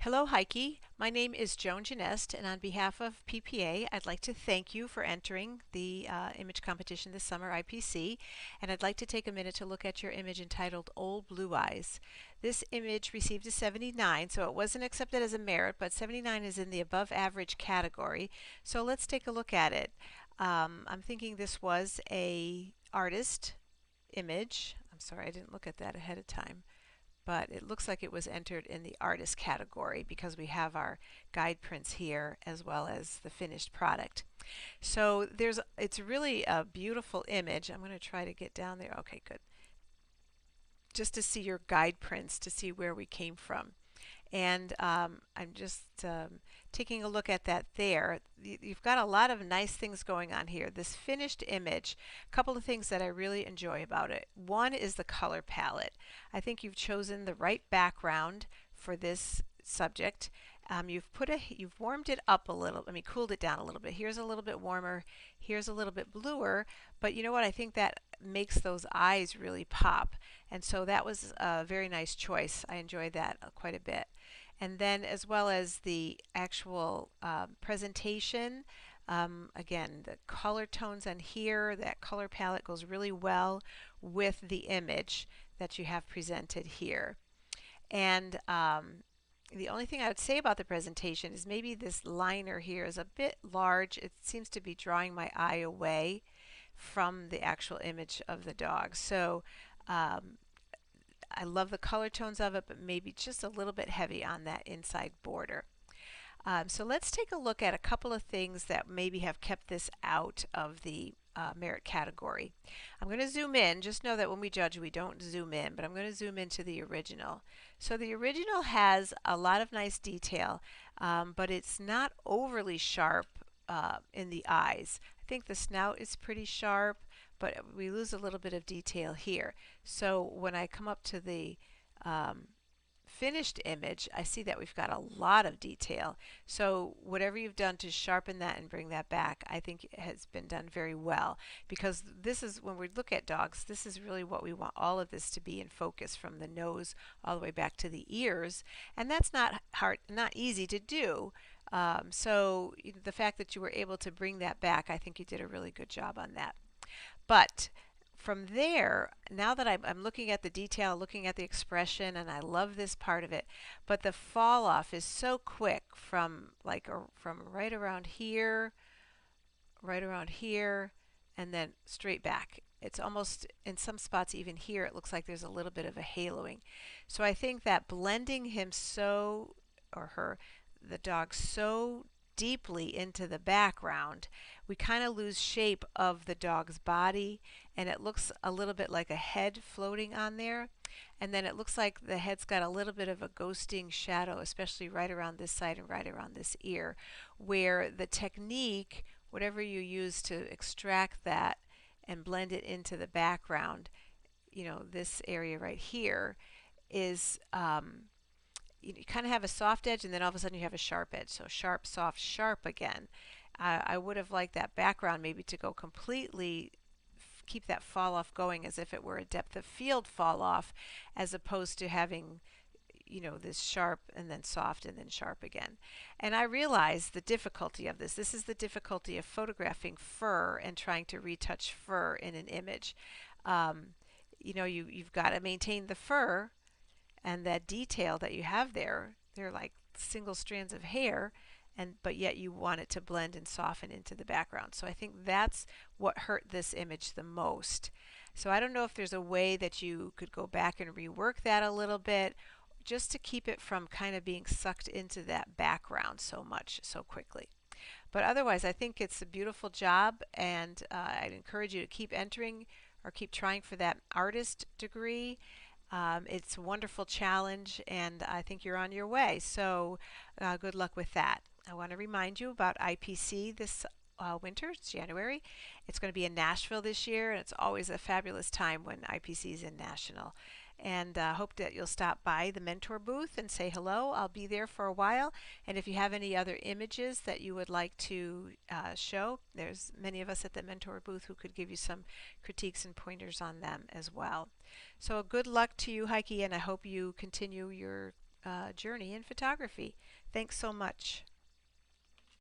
Hello, Heike. My name is Joan Genest, and on behalf of PPA, I'd like to thank you for entering the image competition this summer, IPC. And I'd like to take a minute to look at your image entitled Ole Blue Eyes. This image received a 79, so it wasn't accepted as a merit, but 79 is in the above average category. So let's take a look at it. I'm thinking this was a artist image. I'm sorry, I didn't look at that ahead of time, but it looks like it was entered in the artist category because we have our guide prints here as well as the finished product. So it's really a beautiful image. I'm going to try to get down there. Okay, good. Just to see your guide prints to see where we came from. And I'm just taking a look at that there. You've got a lot of nice things going on here. This finished image, a couple of things that I really enjoy about it. One is the color palette. I think you've chosen the right background for this subject. You've warmed it up a little. I mean, cooled it down a little bit. Here's a little bit warmer. Here's a little bit bluer. But you know what? I think that makes those eyes really pop. And so that was a very nice choice. I enjoyed that quite a bit. And then as well as the actual presentation, again, the color tones on here, that color palette goes really well with the image that you have presented here. And the only thing I would say about the presentation is maybe this liner here is a bit large. It seems to be drawing my eye away from the actual image of the dog. So I love the color tones of it, but maybe just a little bit heavy on that inside border. So let's take a look at a couple of things that maybe have kept this out of the merit category. I'm going to zoom in. Just know that when we judge, we don't zoom in, but I'm going to zoom into the original. So the original has a lot of nice detail, but it's not overly sharp in the eyes. I think the snout is pretty sharp, but we lose a little bit of detail here. So when I come up to the finished image, I see that we've got a lot of detail. So whatever you've done to sharpen that and bring that back, I think it has been done very well, because this is, when we look at dogs, this is really what we want all of this to be in focus, from the nose all the way back to the ears, and that's not hard, not easy to do. So the fact that you were able to bring that back, I think you did a really good job on that. But from there, now that I'm looking at the detail, looking at the expression, and I love this part of it, but the fall off is so quick from from right around here, and then straight back. It's almost, in some spots even here, it looks like there's a little bit of a haloing. So I think that blending him so, or her, the dog so deeply into the background, we kind of lose shape of the dog's body, and it looks a little bit like a head floating on there. And then it looks like the head's got a little bit of a ghosting shadow, especially right around this side and right around this ear, where the technique, whatever you use to extract that and blend it into the background, this area right here is you kind of have a soft edge, and then all of a sudden you have a sharp edge. So sharp, soft, sharp again. I would have liked that background maybe to go completely, keep that fall off going as if it were a depth of field fall off, as opposed to having this sharp and then soft and then sharp again. And I realize the difficulty of this. This is the difficulty of photographing fur and trying to retouch fur in an image. You've got to maintain the fur and that detail that you have there. They're like single strands of hair, but yet you want it to blend and soften into the background. So I think that's what hurt this image the most. So I don't know if there's a way that you could go back and rework that a little bit, just to keep it from kind of being sucked into that background so much so quickly. But otherwise, I think it's a beautiful job, and I'd encourage you to keep entering or keep trying for that artist degree. It's a wonderful challenge, and I think you're on your way. So good luck with that. I want to remind you about IPC this winter. It's January. It's going to be in Nashville this year, and it's always a fabulous time when IPC is in National. And hope that you'll stop by the mentor booth and say hello. I'll be there for a while. And if you have any other images that you would like to show, there's many of us at the mentor booth who could give you some critiques and pointers on them as well. So good luck to you, Heike, and I hope you continue your journey in photography. Thanks so much.